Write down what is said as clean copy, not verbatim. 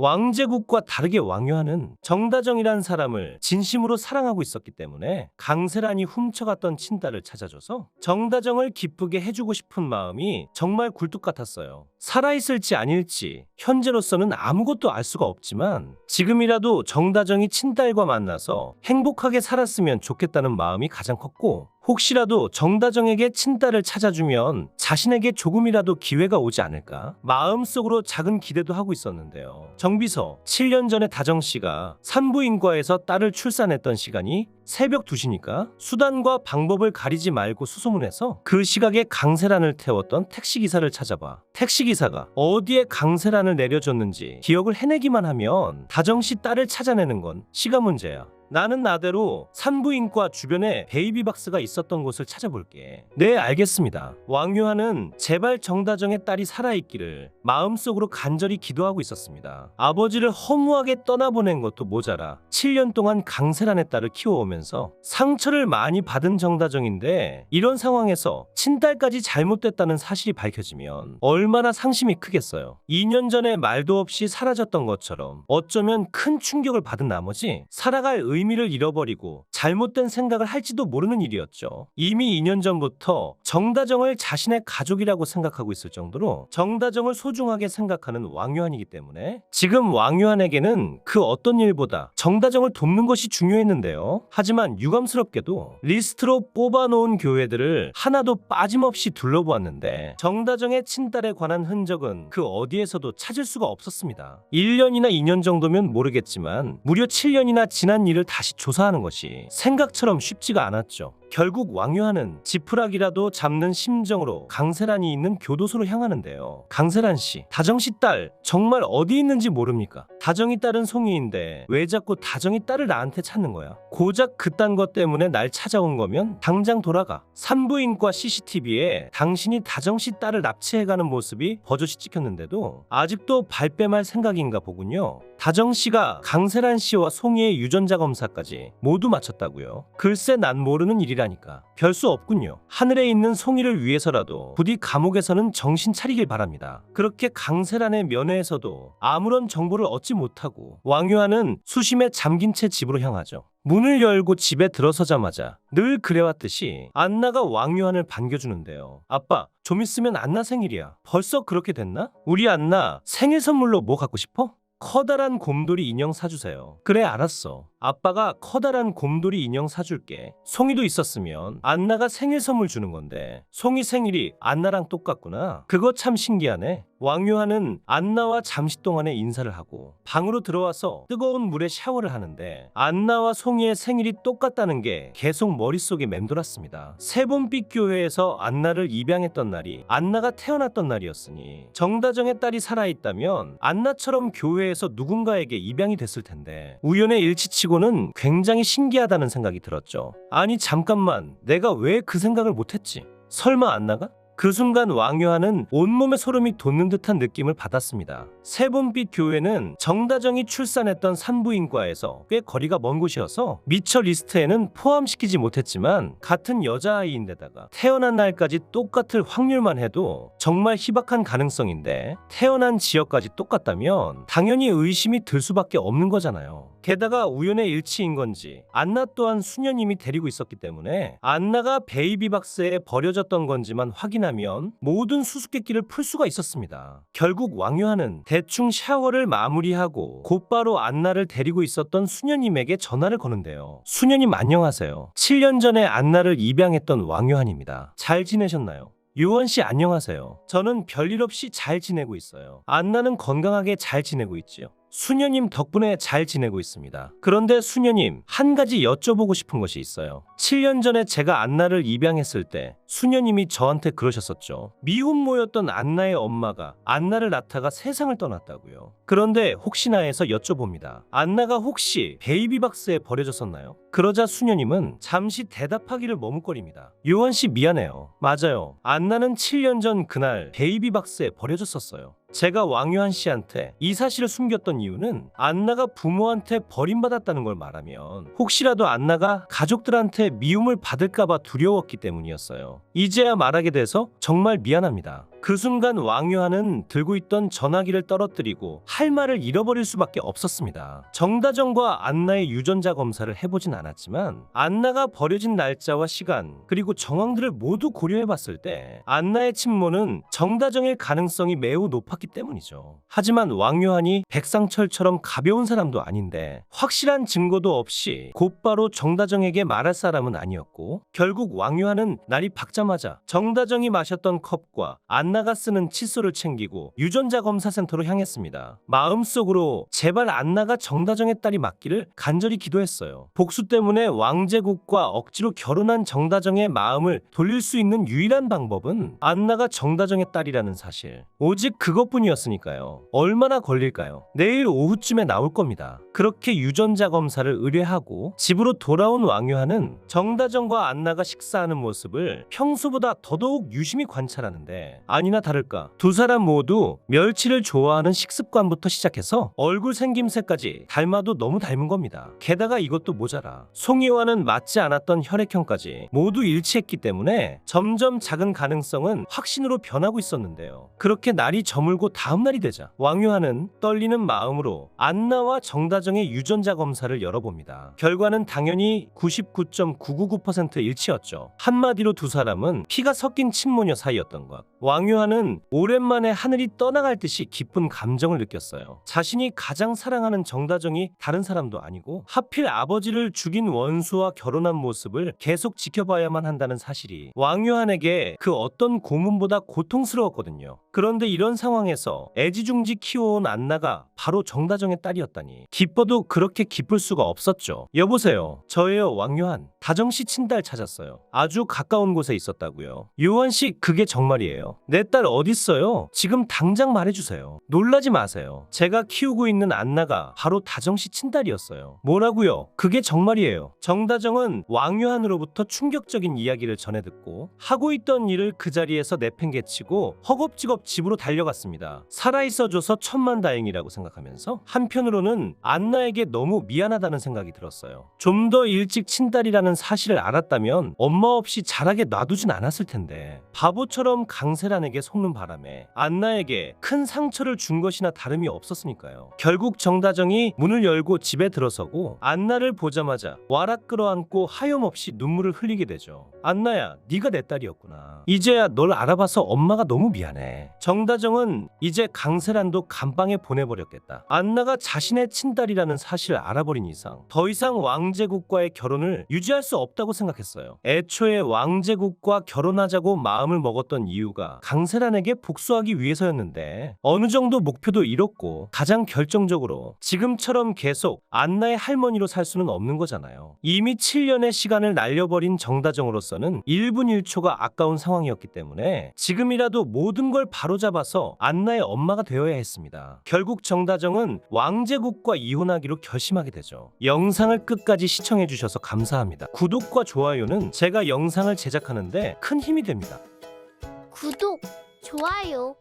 왕제국과 다르게 왕유하는 정다정이란 사람을 진심으로 사랑하고 있었기 때문에 강세란이 훔쳐갔던 친딸을 찾아줘서 정다정을 기쁘게 해주고 싶은 마음이 정말 굴뚝 같았어요. 살아있을지 아닐지 현재로서는 아무것도 알 수가 없지만 지금이라도 정다정이 친딸과 만나서 행복하게 살았으면 좋겠다는 마음이 가장 컸고, 혹시라도 정다정에게 친딸을 찾아주면 자신에게 조금이라도 기회가 오지 않을까 마음속으로 작은 기대도 하고 있었는데요. 정비서, 7년 전에 다정씨가 산부인과에서 딸을 출산했던 시간이 새벽 2시니까 수단과 방법을 가리지 말고 수소문해서 그 시각에 강세란을 태웠던 택시기사를 찾아봐. 택시기사가 어디에 강세란을 내려줬는지 기억을 해내기만 하면 다정씨 딸을 찾아내는 건 시간 문제야. 나는 나대로 산부인과 주변에 베이비박스가 있었던 곳을 찾아볼게. 네, 알겠습니다. 왕유하는 제발 정다정의 딸이 살아있기를 마음속으로 간절히 기도하고 있었습니다. 아버지를 허무하게 떠나보낸 것도 모자라 7년 동안 강세란의 딸을 키워오면서 상처를 많이 받은 정다정인데, 이런 상황에서 친딸까지 잘못됐다는 사실이 밝혀지면 얼마나 상심이 크겠어요. 2년 전에 말도 없이 사라졌던 것처럼 어쩌면 큰 충격을 받은 나머지 살아갈 의미를 잃어버리고 잘못된 생각을 할지도 모르는 일이었죠. 이미 2년 전부터 정다정을 자신의 가족이라고 생각하고 있을 정도로 정다정을 소중하게 생각하는 왕유한이기 때문에 지금 왕유한에게는 그 어떤 일보다 정다정을 돕는 것이 중요했는데요. 하지만 유감스럽게도 리스트로 뽑아놓은 교회들을 하나도 빠짐없이 둘러보았는데 정다정의 친딸에 관한 흔적은 그 어디에서도 찾을 수가 없었습니다. 1년이나 2년 정도면 모르겠지만 무려 7년이나 지난 일을 다시 조사하는 것이 생각처럼 쉽지가 않았죠. 결국 왕유한은 지푸라기라도 잡는 심정으로 강세란이 있는 교도소로 향하는데요. 강세란 씨, 다정 씨 딸 정말 어디 있는지 모릅니까? 다정이 딸은 송이인데 왜 자꾸 다정이 딸을 나한테 찾는 거야? 고작 그딴 것 때문에 날 찾아온 거면 당장 돌아가. 산부인과 CCTV에 당신이 다정 씨 딸을 납치해가는 모습이 버젓이 찍혔는데도 아직도 발뺌할 생각인가 보군요. 다정 씨가 강세란 씨와 송이의 유전자 검사까지 모두 마쳤다고요? 글쎄, 난 모르는 일이라니까. 별 수 없군요. 하늘에 있는 송이를 위해서라도 부디 감옥에서는 정신 차리길 바랍니다. 그렇게 강세란의 면회에서도 아무런 정보를 얻지 못하고 왕유한은 수심에 잠긴 채 집으로 향하죠. 문을 열고 집에 들어서자마자 늘 그래왔듯이 안나가 왕유한을 반겨주는데요. 아빠, 좀 있으면 안나 생일이야. 벌써 그렇게 됐나? 우리 안나 생일 선물로 뭐 갖고 싶어? 커다란 곰돌이 인형 사주세요. 그래, 알았어. 아빠가 커다란 곰돌이 인형 사줄게. 송이도 있었으면 안나가 생일 선물 주는 건데 송이 생일이 안나랑 똑같구나. 그거 참 신기하네. 왕유한은 안나와 잠시 동안의 인사를 하고 방으로 들어와서 뜨거운 물에 샤워를 하는데 안나와 송이의 생일이 똑같다는 게 계속 머릿속에 맴돌았습니다. 세본빛 교회에서 안나를 입양했던 날이 안나가 태어났던 날이었으니 정다정의 딸이 살아있다면 안나처럼 교회에서 누군가에게 입양이 됐을 텐데 우연의 일치치고는 굉장히 신기하다는 생각이 들었죠. 아니 잠깐만, 내가 왜 그 생각을 못했지? 설마 안나가? 그 순간 왕유한은 온몸에 소름이 돋는 듯한 느낌을 받았습니다. 세본빛 교회는 정다정이 출산했던 산부인과에서 꽤 거리가 먼 곳이어서 미처 리스트에는 포함시키지 못했지만 같은 여자아이인데다가 태어난 날까지 똑같을 확률만 해도 정말 희박한 가능성인데 태어난 지역까지 똑같다면 당연히 의심이 들 수밖에 없는 거잖아요. 게다가 우연의 일치인 건지 안나 또한 수녀님이 데리고 있었기 때문에 안나가 베이비박스에 버려졌던 건지만 확인하면 모든 수수께끼를 풀 수가 있었습니다. 결국 왕유한은 대충 샤워를 마무리하고 곧바로 안나를 데리고 있었던 수녀님에게 전화를 거는데요. 수녀님 안녕하세요. 7년 전에 안나를 입양했던 왕유한입니다. 잘 지내셨나요? 유원씨 안녕하세요. 저는 별일 없이 잘 지내고 있어요. 안나는 건강하게 잘 지내고 있지요. 수녀님 덕분에 잘 지내고 있습니다. 그런데 수녀님, 한 가지 여쭤보고 싶은 것이 있어요. 7년 전에 제가 안나를 입양했을 때 수녀님이 저한테 그러셨었죠. 미혼모였던 안나의 엄마가 안나를 낳다가 세상을 떠났다고요. 그런데 혹시나 해서 여쭤봅니다. 안나가 혹시 베이비박스에 버려졌었나요? 그러자 수녀님은 잠시 대답하기를 머뭇거립니다. 요한씨 미안해요. 맞아요. 안나는 7년 전 그날 베이비박스에 버려졌었어요. 제가 왕유한 씨한테 이 사실을 숨겼던 이유는 안나가 부모한테 버림받았다는 걸 말하면 혹시라도 안나가 가족들한테 미움을 받을까봐 두려웠기 때문이었어요. 이제야 말하게 돼서 정말 미안합니다. 그 순간 왕유한은 들고 있던 전화기를 떨어뜨리고 할 말을 잃어버릴 수밖에 없었습니다. 정다정과 안나의 유전자 검사를 해보진 않았지만 안나가 버려진 날짜와 시간 그리고 정황들을 모두 고려해봤을 때 안나의 친모는 정다정일 가능성이 매우 높았기 때문이죠. 하지만 왕유한이 백상철처럼 가벼운 사람도 아닌데 확실한 증거도 없이 곧바로 정다정에게 말할 사람은 아니었고, 결국 왕유한은 날이 밝자마자 정다정이 마셨던 컵과 안나가 쓰는 칫솔을 챙기고 유전자 검사센터로 향했습니다. 마음속으로 제발 안나가 정다정의 딸이 맞기를 간절히 기도했어요. 복수 때문에 왕제국과 억지로 결혼한 정다정의 마음을 돌릴 수 있는 유일한 방법은 안나가 정다정의 딸이라는 사실, 오직 그것뿐이었으니까요. 얼마나 걸릴까요? 내일 오후쯤에 나올 겁니다. 그렇게 유전자 검사를 의뢰하고 집으로 돌아온 왕유한은 정다정과 안나가 식사하는 모습을 평소보다 더더욱 유심히 관찰하는데, 아니나 다를까 두 사람 모두 멸치를 좋아하는 식습관부터 시작해서 얼굴 생김새까지 닮아도 너무 닮은 겁니다. 게다가 이것도 모자라 송이와는 맞지 않았던 혈액형까지 모두 일치했기 때문에 점점 작은 가능성은 확신으로 변하고 있었는데요. 그렇게 날이 저물고 다음 날이 되자 왕유한은 떨리는 마음으로 안나와 정다정의 유전자 검사를 열어봅니다. 결과는 당연히 99.999% 일치였죠. 한마디로 두 사람은 피가 섞인 친모녀 사이였던 것. 왕유한은 오랜만에 하늘이 떠나갈 듯이 기쁜 감정을 느꼈어요. 자신이 가장 사랑하는 정다정이 다른 사람도 아니고 하필 아버지를 죽인 원수와 결혼한 모습을 계속 지켜봐야만 한다는 사실이 왕유한에게 그 어떤 고문보다 고통스러웠거든요. 그런데 이런 상황에서 애지중지 키워온 안나가 바로 정다정의 딸이었다니 기뻐도 그렇게 기쁠 수가 없었죠. 여보세요, 저예요, 왕유한. 다정씨 친딸 찾았어요. 아주 가까운 곳에 있었다고요. 요한씨, 그게 정말이에요. 내 딸 어딨어요? 지금 당장 말해주세요. 놀라지 마세요. 제가 키우고 있는 안나가 바로 다정씨 친딸이었어요. 뭐라고요? 그게 정말이에요. 정다정은 왕유한으로부터 충격적인 이야기를 전해 듣고 하고 있던 일을 그 자리에서 내팽개치고 허겁지겁 집으로 달려갔습니다. 살아있어줘서 천만다행이라고 생각하면서 한편으로는 안나에게 너무 미안하다는 생각이 들었어요. 좀 더 일찍 친딸이라는 사실을 알았다면 엄마 없이 자라게 놔두진 않았을 텐데 바보처럼 강세란에게 속는 바람에 안나에게 큰 상처를 준 것이나 다름이 없었으니까요. 결국 정다정이 문을 열고 집에 들어서고 안나를 보자마자 와락 끌어안고 하염없이 눈물을 흘리게 되죠. 안나야, 네가 내 딸이었구나. 이제야 널 알아봐서 엄마가 너무 미안해. 정다정은 이제 강세란도 감방에 보내버렸겠다. 안나가 자신의 친딸이라는 사실을 알아버린 이상 더 이상 왕제국과의 결혼을 유지할 수 없다고 생각했어요. 애초에 왕제국과 결혼하자고 마음을 먹었던 이유가 강세란에게 복수하기 위해서였는데 어느 정도 목표도 이뤘고 가장 결정적으로 지금처럼 계속 안나의 할머니로 살 수는 없는 거잖아요. 이미 7년의 시간을 날려버린 정다정으로서는 1분 1초가 아까운 상황이었기 때문에 지금이라도 모든 걸 바로잡아서 안나의 엄마가 되어야 했습니다. 결국 정다정은 왕제국과 이혼하기로 결심하게 되죠. 영상을 끝까지 시청해주셔서 감사합니다. 구독과 좋아요는 제가 영상을 제작하는데 큰 힘이 됩니다. 구독, 좋아요